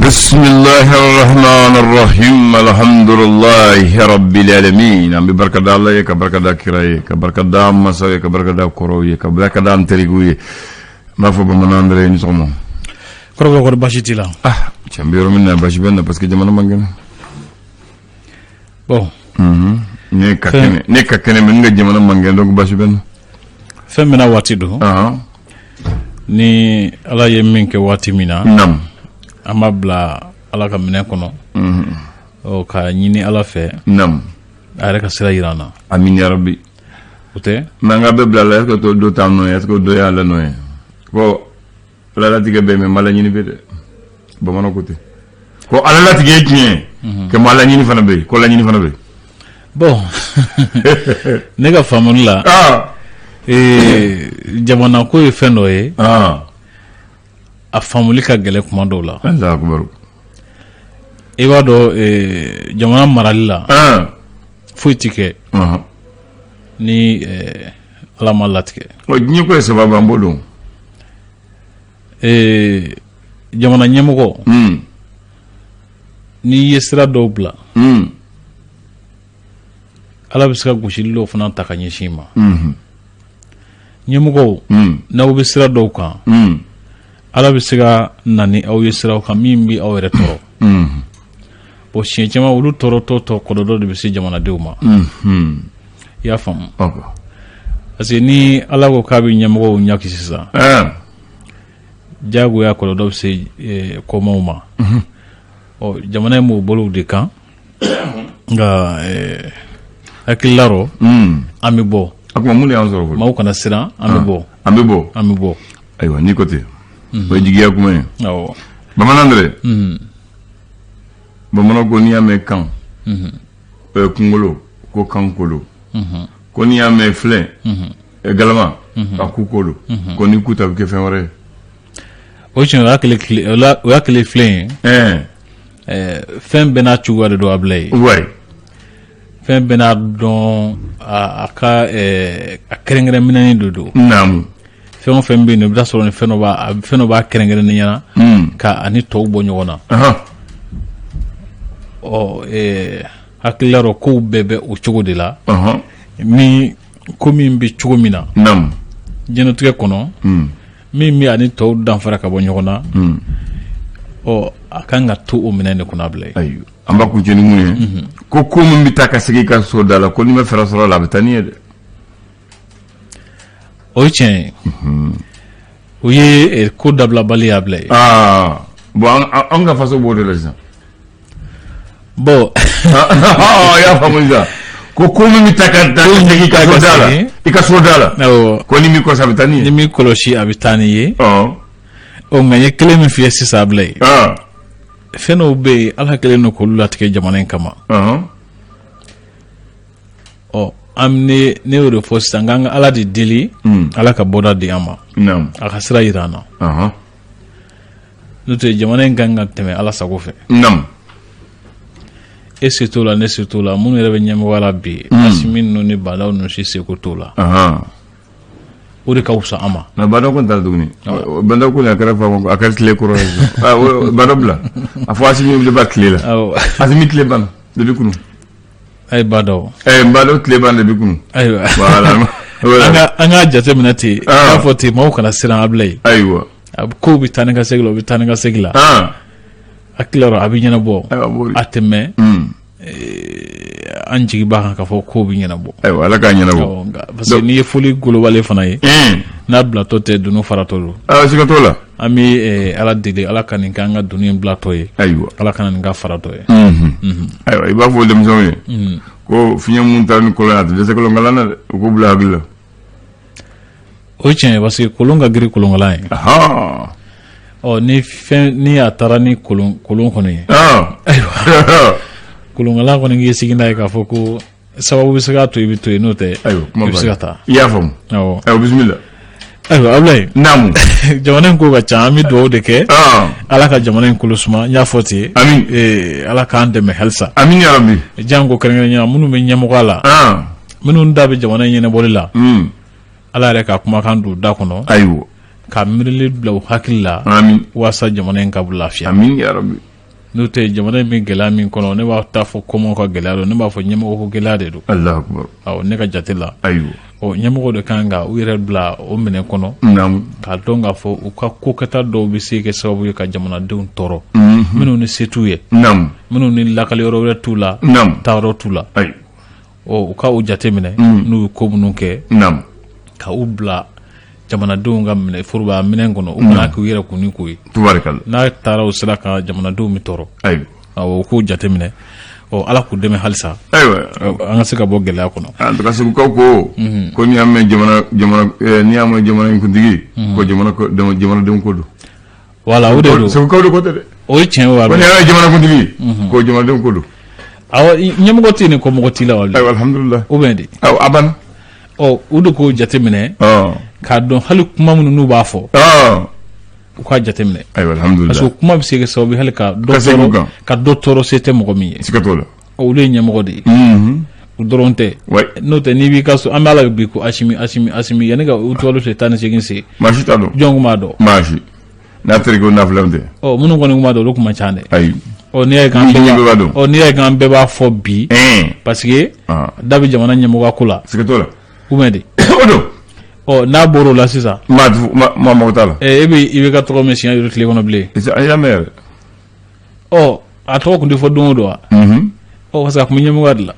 بسم الله الرحمن الرحيم الحمد لله رب العالمين ببركة الله كبركة كراي كبركة مساوي كبركة كروي كبركة تريغوي ما فوق من أندري نسمع كروي كور باشيتي لا تشامبيرو منا باش بنا بس كجمانا مانجنا bon neka kene men nga jamana mangena donc bashi ben femena wati do ni ala ye min ke wati mina nam amabla ala ka mine kono o ka nyini ala fe nam are ka sira irana amin ya rabbi ote manga be bla la ko do tam no est ko do ya la no ko la la tige be me mala nyini be de ba mano kote ko ala la tige tien ke mala nyini fana be ko la nyini fana be bon nega famula jamana ko e fendo e a famuli ka gele kuma do la Allahu akbar e ba do jamana maralila fuitike ni ala malatike o nyi ko sababu ambodo jamana nyemugo ni yesra dobla ala bi se ka gosili fana ta ka ɲɛsin ma ɲɛmɔgɔw n'aw bɛ sira dɔw kan ala bɛ se ka na ni aw ye siraw kan min bi aw yɛrɛ tɔɔrɔ bon siɲɛ caman olu tɔɔrɔtɔ kɔlɔlɔ de bɛ se jamanadenw ma i y'a faamu parce que ni ala ko k'a bɛ ɲɛmɔgɔw ɲaki sisan diyagoya kɔlɔlɔ bɛ se kɔmaw ma ɔ jamana in b'o bolo de kan nka hakililaro an bɛ bɔ akuma mun y'an sɔrɔ fɔlɔ maaw kana siran an bɛ bɔ an bɛ bɔ ayiwa ni ko ten o ye jigiya kuma ye awɔ bamanan dɛ bamanan ko n'i y'a mɛn kan o ye kunkolo ko kankolo ko n'i y'a mɛn filɛ galama a ku kolo ko ni ku ta bɛ kɛ fɛn wɛrɛ ye o ye tiɲɛ o y'a kelen filɛ ye fɛn bɛɛ n'a cogoya de don a bila ye fɛn bɛɛ n'a dɔn a ka a kɛrɛnkɛrɛnminɛni de don naamu fɛn o fɛn bɛ yen i bɛ taa sɔrɔ ni fɛn dɔ b'a kɛrɛnkɛrɛnnen ɲɛna ka ani tɔw bɔ ɲɔgɔn na ɔ hakilila rɔ kow bɛɛ bɛ o cogo de la ni ko min bɛ cogo min na diɲɛlatigɛ kɔnɔ min bɛ ani tɔw danfara ka bɔ ɲɔgɔn na ɔ a kan ka to o minɛn de kɔnɔ a bila ye an b'a kuncɛ ni mun ye ko min bɛ taa ka segin ka so da la ko ni ma fɛɛrɛ sɔrɔ la a bɛ taa ni ye dɛ o ye tiɲɛ ye o ye ko dabilabali y'a bila ye bon an ka faso b'o de la sisan bon y'a faamu sisan ko min bɛ taa ka segin ka so da la i ka so da la ko ni min kɔlɔsi a bɛ taa ni ye ni min kɔlɔsi a bɛ taa ni ye nka n ye kelen min f'i ye sisan a bila ye fɛn dɔw bɛ yen ala kelen don k'olu latigɛ jamana in kama ne y'o de fɔ sisan k'an ka ala de deli ala ka bɔda di an ma a ka sira yira an na n'o tɛ jamana in kan ka tɛmɛ ala sago fɛ e se t'o la ne se t'o la minnu yɛrɛ bɛ ɲɛmɔgɔya la bi asimi ninnu ni badaw ninnu si seko t'o la o de ka wusa an ma na badaw kun taara tuguni badaw kun a kɛra faamu a kɛra tile kɔrɔ ye badaw bila a fɔ asimi de b'a tile la asimi tile ban depuis kunu ayi badaw tile ban depuis kunu ayiwa an ka jate minɛ ten k'a fɔ ten maaw kana siran a bila ye ayiwa kow bɛ taa ni ka segin la o bɛ taa ni ka segin la hakili la a bɛ ɲɛnabɔ a tɛmɛ an jigi b'a kan k'a fɔ kow bɛ ɲɛnabɔ ayiwa ala k'a ɲɛnabɔ parce que n'i ye foli globale fana ye n'a bilatɔ tɛ dunun faratɔ don siga t'o la an bɛ ala deli ala ka nin kɛ an ka dunun bilatɔ ye ayiwa ala ka nin ka faratɔ ye ayiwa i b'a fɔ denmisɛnw ye ko fiɲɛ mun taara ni kolon ye a tɛ dɛsɛ kolonkalan na dɛ u k'u bila hakili la o ye tiɲɛ ye parce que kolon ka girin kolonkalan ye ni a taara ni kolon kɔni ye ayiwa kolonkalan kɔni k'i sigi n'a ye k'a fɔ ko sababu bɛ se k'a to i bɛ to yen n'o tɛ i bɛ se ka taa i y'a faamu ayiwa bisimila ayiwa Abulayi naamu jamana in ko ka ca an bɛ dugawu de kɛ ala ka jamana in kolo suma n y'a fɔ ten ala k'an dɛmɛ halisa amin ya rabbi janko kɛrɛnkɛrɛnnenya minnu bɛ ɲɛmɔgɔya la minnu da bɛ jamana in ɲɛnabɔli la ala yɛrɛ ka kumakan don da kɔnɔ ayiwa ka miirili bila u hakili la amin waasa jamana in ka lafiya amin ya rabbi n'o tɛ jamana in bɛ gɛlɛya min kɔnɔ ne b'a taa fɔ kɔmɔ ka gɛlɛya don ne b'a fɔ ɲɛmɔgɔ ko gɛlɛya de don. Allahu akbar. Awɔ ne ka jate la. Ayiwa. Ɲɛmɔgɔ de kan ka u yɛrɛ bila o minɛ kɔnɔ. K'a dɔn k'a fɔ u ka kokɛta dɔw bɛ se kɛ sababu ye ka jamanadenw tɔɔrɔ. Minnu ni se t'u ye. Minnu ni lakali yɔrɔ wɛrɛ t'u la. Taayɔrɔ t'u la. U ka u jate minɛ. N'u ye ko minnu kɛ. Ka u bila jamanadenw ka minɛ foroba minɛn kɔnɔ. U kana k'u yɛrɛ kun ni ko ye. N'a taara o sira kan jamanadenw bɛ tɔɔrɔ. Awɔ u k'u jate minɛ. Ala k'u dɛmɛ halisa. Ayiwa an ka se ka bɔ gɛlɛya kɔnɔ. En tout cas Segukaw ko n'i y'a mɛn n'i y'a mɛn jamana in kuntigi ko jamanadenw ko don. Voilà o de don. Segukaw de ko tɛ dɛ. O ye tiɲɛ ye. Ko n'i y'a mɛn jamana kuntigi ko jamanadenw ko don. Awɔ ɲɛmɔgɔ tɛ nin kɔ mɔgɔ t'i la wali. Ayiwa alhamdulilah. O bɛ di. Awɔ a banna. U de k'o jate minɛ. K'a dɔn hali kuma minnu n'u b'a fɔ. U k'a jate minɛ. Ayiwa alhamdulilah. Parce que kuma bɛ se ka sababu hali ka dɔ tɔɔrɔ se tɛ mɔgɔ min ye. Siga t'o la. Olu ye ɲɛmɔgɔ de ye. U dɔrɔn tɛ. N'o tɛ n'i b'i ka so an b'a la bi ko Asimi yanni ka u tɔgɔ se 18 se. Maa si t'a dɔn. Jɔn kun b'a dɔn. Maa si. N'a terikɛw nafilaw tɛ. Minnu kɔni kun b'a dɔn olu kun ma ca dɛ. Ayi. N'i y'a ye k'an bɛɛ b'a fɔ bi. Parce que da bɛ jamana ɲɛmɔgɔ ko la. Siga t'o la. U bɛ di. O don. N'a bɔr'o la sisan. Maa mago t'a la. I bɛ ka tɔgɔ mɛn siɲɛ tile kɔnɔ bilen. An y'a mɛn yɛrɛ. A tɔgɔ kun tɛ fɔ don o don wa. Parce que a kun bɛ ɲɛmɔgɔya de la.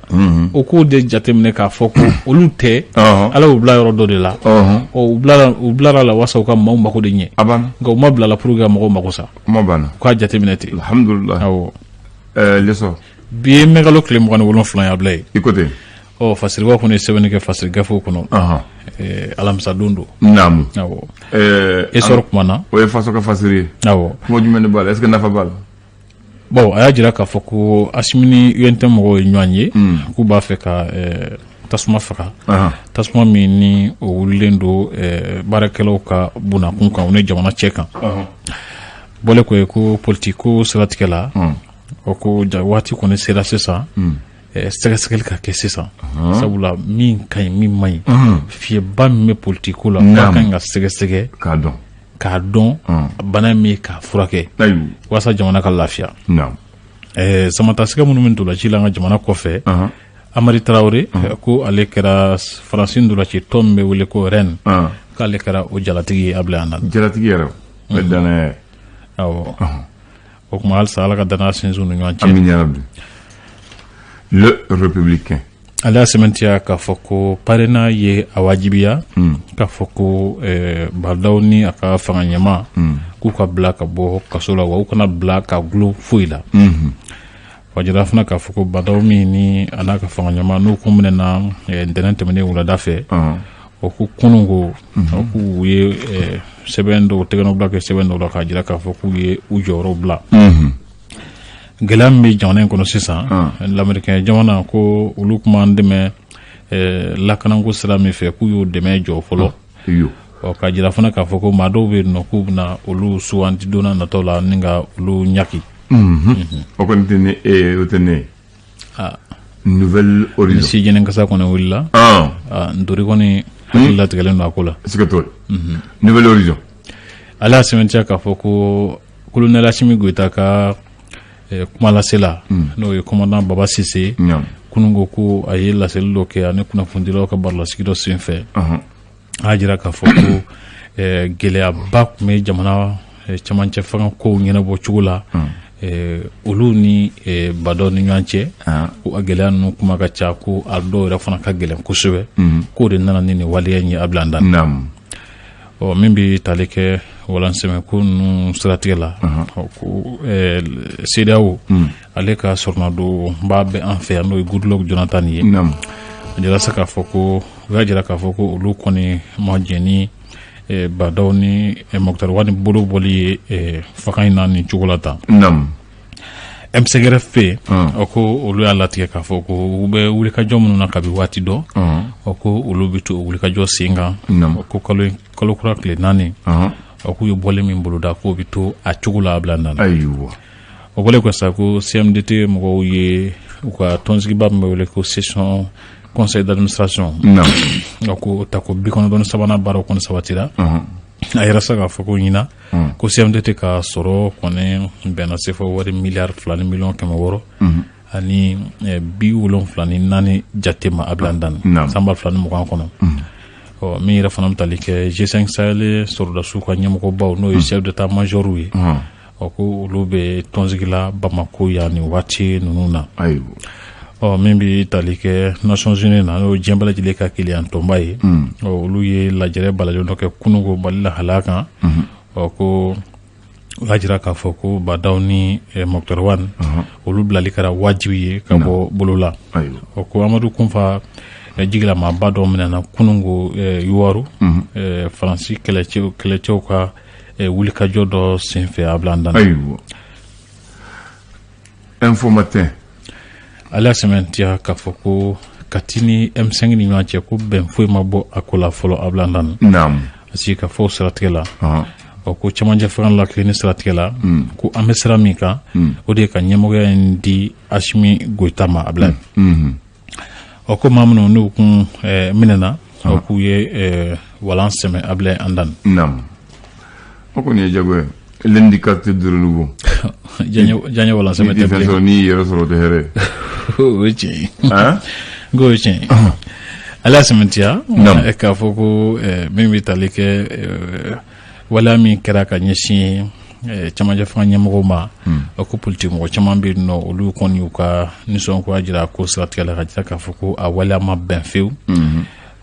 O k'o de jateminɛ k'a fɔ ko olu tɛ. Ala y'u bila yɔrɔ dɔ de la. U bilara la wasa u ka maaw mako de ɲɛ. Nka u ma bila la pour que ka mɔgɔw mako sa. Kuma banna. U k'a jateminɛ ten. Alhamdulilah. Awɔ. Leçon. Bi ye mɛgalo tile 27 ye a bila ye. I ko ten. Fasiriba kɔni ye sɛbɛnni kɛ fasiri gafew kɔnɔ. Alamisa don don. Naamu. Awɔ. Esɔrɔ kumana. O ye faso ka fasiri ye. Awɔ. Kuma jumɛn de b'a la est-ce que nafa b'a la. Bon a y'a jira k'a fɔ ko Asimi ni UNT mɔgɔw ye ɲɔgɔn ye. K'u b'a fɛ ka tasuma faga. Tasuma min ni o wulilen don baarakɛlaw ka bunakun kan o ni jamana cɛ kan. Bɔlen ko ye ko politique ko siratigɛ la. Ko waati kɔni sera sisan. Sɛgɛsɛgɛli ka kɛ sisan. Sabula min ka ɲi min man ɲi. Fiyɛba min bɛ politique ko la k'a kan ka sɛgɛsɛgɛ. K'a dɔn bana min k'a furakɛ. Walasa jamana ka lafiya. Samatasigɛ minnu bɛ ntolanci la an ka jamana kɔfɛ. Amari Traoré ko ale kɛra Faransi ntolanci tɔn min bɛ wele ko Rennes. K'ale kɛra o jalatigi ye a bila yan na. Jalatigi yɛrɛ o ye danaya ye. Awɔ. O kuma halisa Ala ka danaya sinsin u ni ɲɔgɔn cɛ. Amin ya rabbi. Le républicain. Ale y'a sɛmɛntiya k'a fɔ ko parrainage ye a wajibiya. K'a fɔ ko Badaw ni a ka fanga ɲɛma k'u ka bila ka bɔ kaso la wa u kana bila ka gulo foyi la. Wa jira fana k'a fɔ ko Badaw min ni a n'a ka fanga ɲɛma n'u kun minɛna ntɛnɛn tɛmɛnen wulada fɛ. O ko kunun ko k'u ye sɛbɛn dɔw tɛgɛnɔbila kɛ sɛbɛn dɔw la k'a jira k'a fɔ k'u ye u jɔyɔrɔ bila. Gɛlɛya min bɛ jamana in kɔnɔ sisan lamɛrikɛn jamana ko olu kuma dɛmɛ lakanako sira min fɛ k'u y'o dɛmɛ jɔ fɔlɔ. K'a jira fana k'a fɔ ko maa dɔw bɛ yen nɔ k'u bɛna olu suganti donna nataw la ni ka olu ɲaki. O kɔni tɛ ne ye o tɛ ne ye. Nouvelle horizon. Si jɛnɛkasa kɔni wulila. Ntori kɔni hakili latigɛlen don a ko la. Siga t'o la. Nouvelle horizon. Ale y'a sɛbɛntiya k'a fɔ ko kolonɛli Asimi Goyita ka kuma lasela n'o ye commandant Baba Sise kunun ko a ye laseli dɔ kɛ ani kunnafonidilaw ka barolasigi dɔ sen fɛ. A y'a jira k'a fɔ ko gɛlɛyaba tun bɛ jamana cɛmancɛ fanga kow ɲɛnabɔ cogo la. Olu ni Badaw ni ɲɔgɔn cɛ ko a gɛlɛya ninnu kuma ka ca ko a dɔw yɛrɛ fana ka gɛlɛn kosɛbɛ k'o de nana ni nin waleya in ye a bila an da. Min bɛ tali kɛ walansɛmɛ ko ninnu siratigɛ la ko CEDEAO ale ka sɔrɔnadon b'a bɛ an fɛ yan n'o ye Goodluck Jonathan ye. A jira sa k'a fɔ ko u y'a jira k'a fɔ ko olu kɔni ma jɛn ni Badaw ni Mokutari Wade bolo bɔli ye fanga in na nin cogo la tan. MCGRFP ko olu y'a latigɛ k'a fɔ ko u bɛ wulikajɔ minnu na kabi waati dɔ ko olu bɛ to wulikajɔ sen kan ko kalo kura tile 4 k'u ye bɔlen min boloda k'o bɛ to a cogo la a bila nana. O bɔlen kɔ sa ko CMDT mɔgɔw ye u ka tɔnsigiba min bɛ wele ko session conseil d'administration ko ta ko 93 baaraw kɔni sabatira a yɛrɛ sa k'a fɔ ko ɲina ko CMDT ka sɔrɔ kɔni bɛnna se fɔ wari miliyari 2 ni miliyɔn 600 ani 74 jate ma a bila n dan sanba 2020 kɔnɔ min yɛrɛ fana bɛ tali kɛ G5 Sahel sɔrɔdasiw ka ɲɛmɔgɔbaw n'o ye chef d'état major ye ko olu bɛ tɔnsigila Bamako yan ni waati ninnu na min bɛ tali kɛ Nations Unies na n'o diɲɛ bɛɛ lajɛlen ka kiliyan tɔnba ye olu ye lajɛrɛ balajɔ dɔ kɛ kununko Mali lahalaya kan ko u y'a jira k'a fɔ ko Badaw ni Moctar Wane olu bilali kɛra wajibi ye ka bɔ bolo la ko Amadu Kunfa jigilamaba dɔ minɛna kununko Yuwaru Faransi kɛlɛcɛw ka wulikajɔ dɔ senfɛ a bila an dan Info Matin ale sɛmɛntiya k'a fɔ ko Kati ni M5 ni ɲɔgɔn cɛ ko bɛn foyi ma bɔ a ko la fɔlɔ a bila an dan parce que ka fɔ siratigɛ la ko cɛmancɛ fanga la tile ni siratigɛ la ko an bɛ sira min kan o de ye ka ɲɛmɔgɔya in di Asimi Goita ma a bila ko maa minnu n'u kun minɛna k'u ye walan sɛmɛ a bila an dan o kɔni ye jago ye lundi carte de renouveau jaɲɛ walan sɛmɛ tɛ bilen ni yɛrɛ sɔrɔ tɛ hɛrɛ o ye tiɲɛ ye o ye tiɲɛ ye ale y'a sɛmɛntiya k'a fɔ ko min bɛ tali kɛ waleya min kɛra ka ɲɛsin cɛmancɛ fanga ɲɛmɔgɔw ma ko politique mɔgɔ caman bɛ yen nɔ olu kɔni y'u ka nisɔngoya jira ko siratigɛ la ka jira k'a fɔ ko a waleya ma bɛn fewu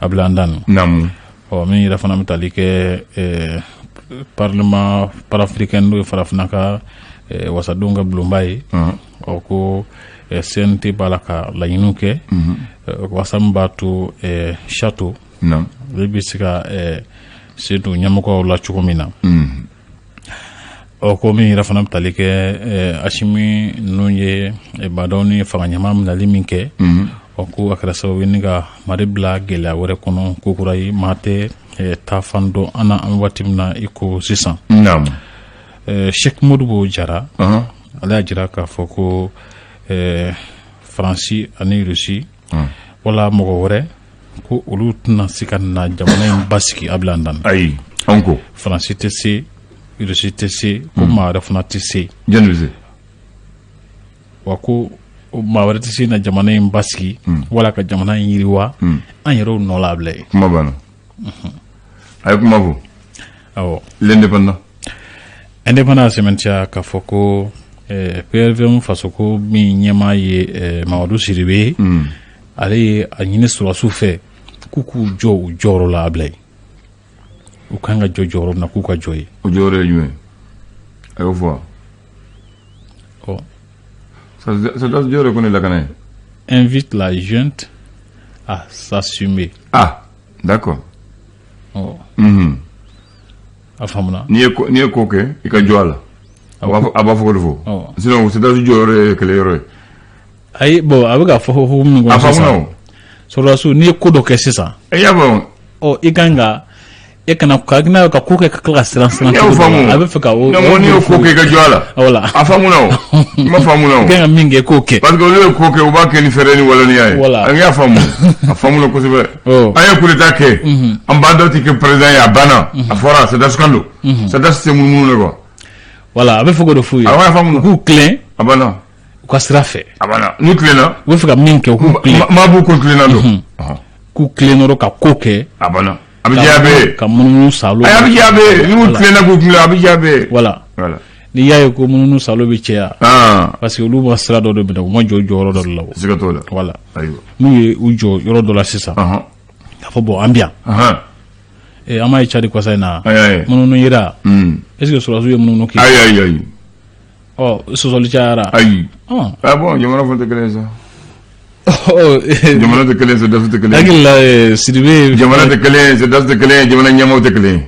a bila an dan min yɛrɛ fana bɛ tali kɛ parlement panafricain n'o ye farafinna ka wasadenw ka bulonba ye ko CNT b'a la ka laɲiniw kɛ wasa min b'a to château olu bɛ se ka se don ɲɛmɔgɔw la cogo min na ko min yɛrɛ fana bɛ tali kɛ Asimi ninnu ye Badaw ni fanga ɲama minɛli min kɛ ko a kɛra sababu ye ni ka Mali bila gɛlɛya wɛrɛ kɔnɔ ko kura ye maa tɛ taa fan dɔn an na an waati min na i ko sisan Sheikh Modibo Jara ale y'a jira k'a fɔ ko Faransi ani Rusi wala mɔgɔ wɛrɛ ko olu tɛna se ka na jamana in basigi a bila an dan ayi an ko Faransi tɛ se Rusi tɛ se ko maa wɛrɛ fana tɛ se wa ko maa wɛrɛ tɛ se na jamana in basigi wala ka jamana in yiriwa an yɛrɛw nɔ la a bila ye kuma banna a ye kuma fɔ l'indépendant sɛmɛntiya k'a fɔ ko PRVM fasoko min ɲɛmaa ye Mamadu Sidibe ale ye a ɲini sɔrɔdasiw fɛ k'u k'u jɔ u jɔyɔrɔ la a bila ye u kan ka jɔ jɔyɔrɔ min na k'u ka jɔ ye o jɔyɔrɔ ye jumɛn a y'o fɔ sɔrɔdasi jɔyɔrɔ ko ne lakana ye invite la junte à s'assumer d'accord a faamuna n'i ye ko kɛ i ka jɔ a la a b'a fɔ ko de fɔ sinon sɔrɔdasi jɔyɔrɔ ye kɛlɛ yɔrɔ ye ayi bon a bɛ ka fɔ min kɔnɔ sisan sɔrɔdasiw n'i ye ko dɔ kɛ sisan y'a faamu i kan ka e kana ka ko kɛ ka tila ka siran a bɛ fɛ ka n'i ye ko kɛ i ka jɔ a la voilà a faamuna o i ma faamuna o i kan ka min kɛ k'o kɛ parce que olu ye ko kɛ u b'a kɛ ni fɛɛrɛ ni walaniya ye voilà an y'a faamu a faamuna kosɛbɛ an ye coup d'état kɛ an b'a dɔn tɛ kɛ président ye a banna a fɔra sɔrɔdasi kan don sɔrɔdasi tɛ munumunu de quoi voilà a bɛ fɔ ko de f'u ye awɔ a faamuna k'u tilen a banna u ka sira fɛ a banna n'u tilenna u bɛ fɛ ka min kɛ u k'u tilen maa b'u ko tilenna don k'u tilen dɔrɔn ka ko kɛ a banna a bɛ diya bɛɛ ka munumunu salo a bɛ diya bɛɛ n'u tilenna k'u tilen a bɛ diya bɛɛ voilà n'i y'a ye ko munumunu salo bɛ caya parce que olu ma sira dɔ de minɛ u ma jɔ jɔyɔrɔ dɔ de la siga t'o la voilà n'u ye u jɔ yɔrɔ dɔ la sisan k'a fɔ bon an bɛ yan an m'a ye Cadi kɔsa in na munumunu yera est ce que sɔrɔdasiw ye munumunu kɛ ayi sɔsɔli cayara ayi bon jamana fana tɛ kelen sa jamana tɛ kelen sɔrɔdasi tɛ kelen hakili la Sidibe jamana tɛ kelen sɔrɔdasi tɛ kelen jamana ɲɛmaaw tɛ kelen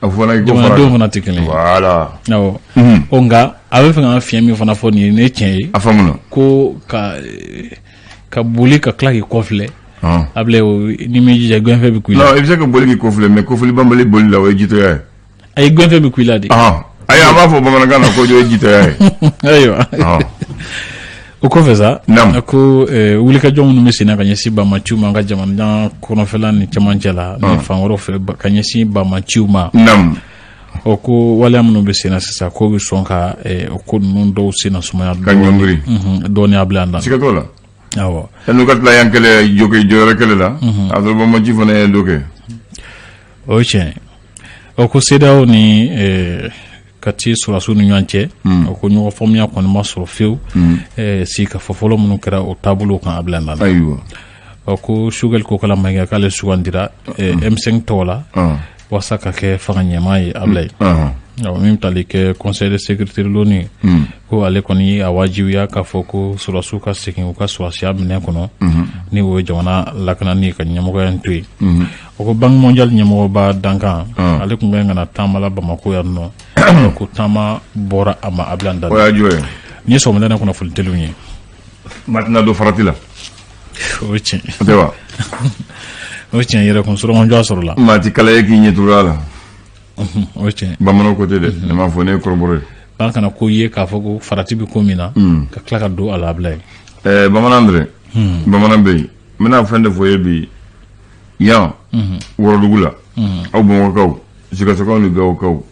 a fɔra ko jamanadenw fana tɛ kelen voilà awɔ nka a bɛ fɛ ka fiɲɛ min fana fɔ nin ye ne tiɲɛ ye a faamuna ko ka boli ka tila k'i kɔfilɛ a bila ni m'i jija gɛnfɛ bɛ ku i la non i bɛ se ka boli k'i kɔfilɛ mais kɔfili banbali boli la o ye jitoya ye ayi gɛnfɛ bɛ ku i la de ayi an b'a fɔ bamanankan na ko o ye jitoya ye ayiwa o o kɔfɛ sa Naam. ko wulikajɔ minnu bɛ senna ka ɲɛsin Bamaciw ma an ka jamana kɔnɔfɛla ni cɛmancɛ la ni fan wɛrɛw fɛ ka ɲɛsin Bamaciw ma Naam. o ko waleya minnu bɛ senna sisan ko bɛ sɔn ka o ko ninnu dɔw senna sumaya Ka ɲɔngiri. dɔɔni a bila an da Siga t'o la. awɔ N'u ka tila yan kɛlɛ jɔyɔrɔ kɛlɛ la. A sɔrɔ Bamaci fana ye dɔ kɛ. o ye tiɲɛ o ko CEDEAO ni kati sɔrɔdasiw ni ɲɔgɔn cɛ o ko ɲɔgɔn faamuya kɔni ma sɔrɔ fiyewu sigikafɔ fɔlɔ minnu kɛra o taabolo kan a bila an da Ayiwa. o ko Sogɛli ko kala mankɛ k'ale sugandira M5 tɔgɔ la walasa ka kɛ fanga ɲɛmaa ye a bila yen min tali kɛ conseil de sécurité de l'ONU ko ale kɔni a wajibiya k'a fɔ ko sɔrɔdasiw ka segin u ka sɔrɔdasiya minɛ kɔnɔ ni o ye jamana lakanani ka ɲɛmɔgɔya in to yen o ko Banque mondiale ɲɛmɔgɔba dankan ale tun bɛ ka na taama la Bamako yan nɔ ko taama bɔra a ma a bila an da O y'a jɔ ye. ni ye sɔgɔmada ne kunnafoni teliw ye Matina dɔ farati la. o ye tiɲɛ O tɛ wa? o ye tiɲɛ yɛrɛ kun sɔrɔmajɔ sɔrɔ la Maa ti kala ye k'i ɲɛ turu a la. o ye tiɲɛ Bamananw ko tɛ dɛ. Ne m'a fɔ ne ye kɔrɔbɔrɔ ye. an kana ko ye k'a fɔ ko farati bɛ ko min na ka tila ka don a la a bila yen Bamanan dɛrɛ. Bamanan bɛ yen. N bɛna fɛn de fɔ ye bi. Yan. Wɔrɔdugu la. Aw Bamakɔkaw. Sikasokaw ni Gawukaw.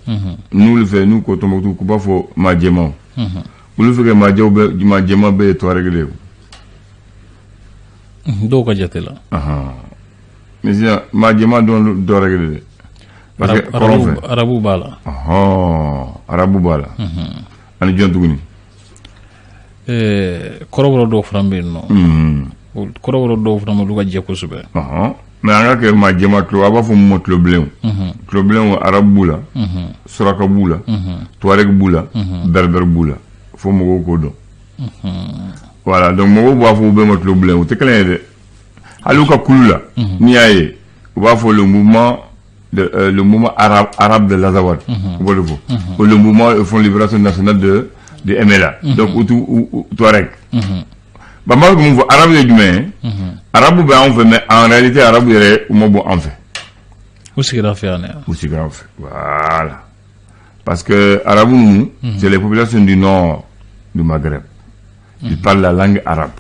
N'olu fɛ n'u ko Tɔnbukutu k'u b'a fɔ maa jɛmanw. Olu fɛ kɛ maa jɛman bɛɛ ye Tuareg de ye. dɔw ka jate la Mais sisan maa jɛman dɔn dɔ wɛrɛ de dɛ. Parce que kɔrɔn fɛ. arabu b'a la arabu b'a la. Ani jɔn tuguni. kɔrɔbɔrɔ dɔw fana bɛ yen nɔ kɔrɔbɔrɔ dɔw fana olu ka jɛ kosɛbɛ mais an ka kɛ maa jɛman tulo a b'a fɔ mun ma tulobilenw. Tulobilenw arabu b'u la. Suraka b'u la. Tuareg b'u la. Berbere b'u la. Fo mɔgɔw k'o dɔn. Voilà donc mɔgɔw b'a fɔ u bɛɛ ma tulobilenw u tɛ kelen ye dɛ. Hali u ka kulu la. N'i y'a ye u b'a fɔ le mouvement arabe de l'Azawad. Ou le mouvement Front Libération Nationale de MLA. Donc, ou Touareg. Bamako mun fɔ arabe ye jumɛn ye? Arabu bɛ anw fɛ mais en réalité arabu yɛrɛ u ma bɔ an fɛ. U sigira an fɛ yan dɛ. U sigira an fɛ. Voilà. Parce que arabu ninnu c'est les populations du nord du Maghreb. Ils parlent la langue arabe.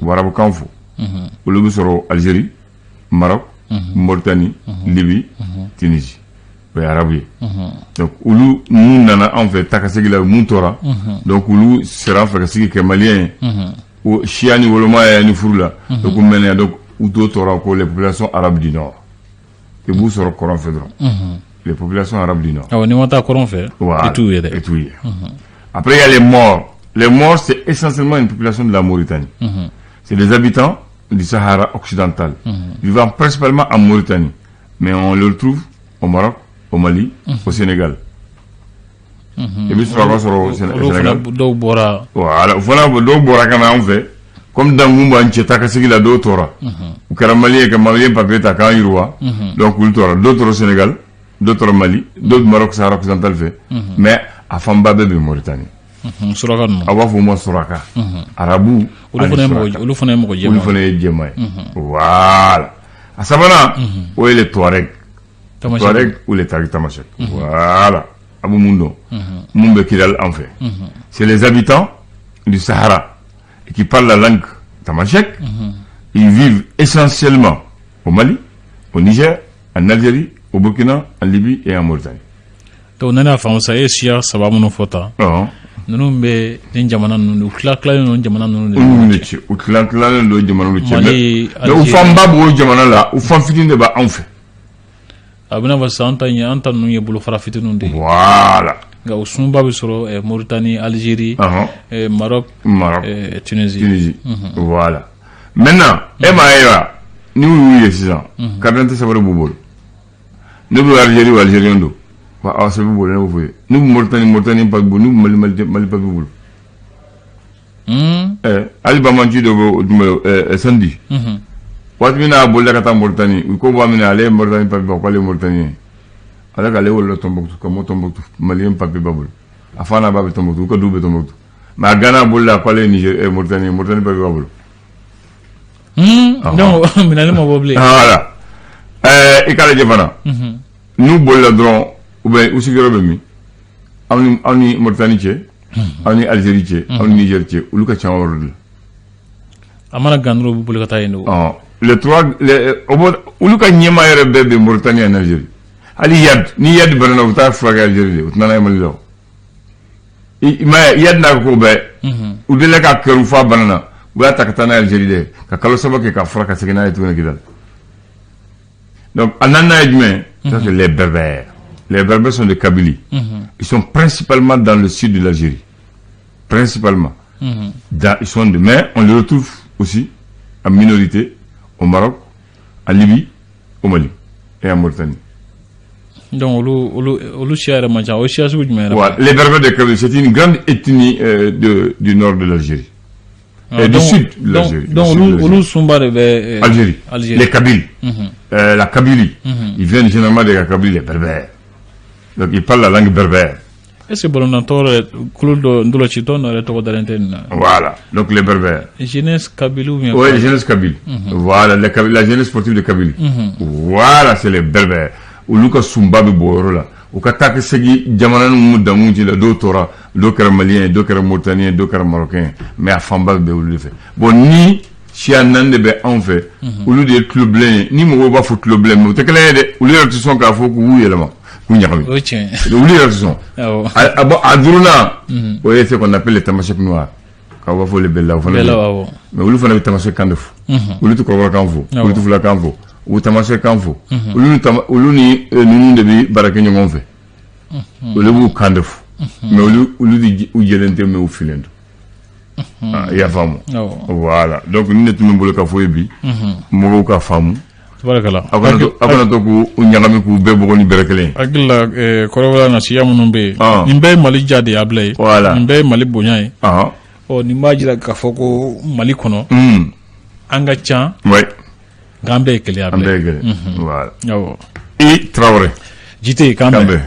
U bɛ arabukan fɔ. Olu bɛ sɔrɔ Algérie, Maroc, Mauritanie, Libye, Tunisie. O ye arabu ye. Donc olu mun nana anw fɛ takasegi la mun tora. Donc olu sera an fɛ ka sigi kɛ malien ye. O siya ni woloma ye ni furu la. Donc u mɛnɛ donc u t'o tora ko les populations arabes du nord. I b'u sɔrɔ kɔrɔn fɛ dɔrɔn. Les populations arabes du nord. Awɔ ni ma taa kɔrɔn fɛ. Voilà. I t'u ye dɛ. Et tout y est. Après il y a les morts. Les morts c'est essentiellement une population de la Mauritanie. C'est des habitants du Sahara occidental, vivant principalement en Mauritanie. Mais on le retrouve au Maroc, au Mali, au Sénégal. Et puis, au Sénégal. Voilà, comme dans Mumba, la d'autres. Ou Karamalien, que Malien, papier, Takan, Yurwa. Donc, d'autres au Sénégal, d'autres au Mali, d'autres au Maroc, Sahara occidental fait. Mais à Famba, bébé, Mauritanie. Suraka non. Awa fo mo suraka. Arabu. Olu fana mo jema. Olu fana ye jema. Voilà. A sabana o ye les Touareg. Touareg ou les Tamashek. Voilà. Abu Mundo. Mumbe Kidal en fait. C'est les habitants du Sahara qui parlent la langue Tamashek. Ils vivent essentiellement au Mali, au Niger, en Algérie, au Burkina, en Libye et en Mauritanie. Donc nana famusa e siya sababu no fota. Nunu bɛ ni jamana ninnu u tila-tilalen don jamana ninnu de cɛ u tila-tilalen don jamana ninnu cɛ mais u fanba b'o jamana la u fan fitinin de b'anw fɛ a bɛna fɔ sisan an ta ninnu ye bolofara fitininw de ye voilà nka u sunba bɛ sɔrɔ Mauritanie, Algérie, Maroc, Tunisie voilà maintenant e m'a ye wa ni y'u ye sisan carte d'identité sɛbɛn b'u bolo ne bɛ Algérie ou Algérien don wa sɛbɛn b'u bolo ne b'o fɔ ye ni Mauritanie pas bolo ni Mali pas bolo ali Bamaci dɔ bɛ Sandi waati min na a bolila ka taa Mauritanie u ko b'a minɛ ale ye Mauritanie papier ba k'ale ye Mauritanien ye ale k'ale wolola Tɔnbukutu ka mɔ Tɔnbukutu malien papier b'a bolo a fa n'a ba bɛ Tɔnbukutu u ka du bɛ Tɔnbukutu mais a Gana bolila k'ale ye Mauritanie papier b'a bolo donc minɛli ma bɔ bilen voilà i k'ale lajɛ fana n'u bolila dɔrɔn ou bien u sigiyɔrɔ bɛ min aw ni Mauritanie cɛ aw ni Algérie cɛ aw ni Niger cɛ olu ka ca yɔrɔ de la amana gandro bu bolo kata yendo les trois ulu ka nyema yere bebe Mauritanie en Algérie ali ni yad barana uta fraga Algérie utnana yamali law yad na ko be udele ka keru fa banana wala takatana Algérie de ka kalo sabake ka fraga segena et tuna kidal donc anana edme ça c'est les berbères. Les berbères sont de Kabylie. Ils sont principalement dans le sud de l'Algérie. Principalement. Ils sont mais on les retrouve aussi en minorité au Maroc, en Libye, au Mali et en Mauritanie. Donc, les berbères de Kabylie, c'est une grande ethnie du nord de l'Algérie. Et du sud de l'Algérie. Donc, Algérie. Les Kabyles. La Kabylie. Ils viennent généralement de la Kabylie, les berbères. Donc, ils parlent la langue berbère. Est-ce que voilà, donc les berbères. Jeunesse Kabyle ou bien? Oui, jeunesse Kabyle. Voilà, la jeunesse sportive de Kabylie. Voilà, c'est les berbères. Ou Lucas Sumbabe Borola. Ou Katake Segi, Djamanan Moudamoudi, le doctorat, docteur malien, docteur mauritanien, docteur marocain. Mais à Famba, ou le fait. Bon, ni, si un an de bé en fait, ou le dire club blé, ni mon va foutre le blé, ou te clair, ou le sont qu'à faut que vous y allez. Oublie la raison. À Drouna, c'est ce qu'on appelle les tamasek noirs. Quand on va les belles là, mais on lui fait les tamasek quand il faut. On lui fait quand il faut. On lui fait la quand il faut. Ou tamasek quand il faut. On lui nous devons baraquer nous on fait. On lui fait quand il faut. Mais on lui dit où il y a l'intérêt mais où filent. Il y a femme. Voilà. Donc nous ne pouvons pas le café bi. Moi au femme. Akona to ku unyangami ku bebo ni berekele agilla korowala na siya munumbe nimbe mali jade ablay nimbe mali bonyaye o ni majira ka foko mali kono anga cha gambe kele ablay voilà yawo et Traoré jité kambe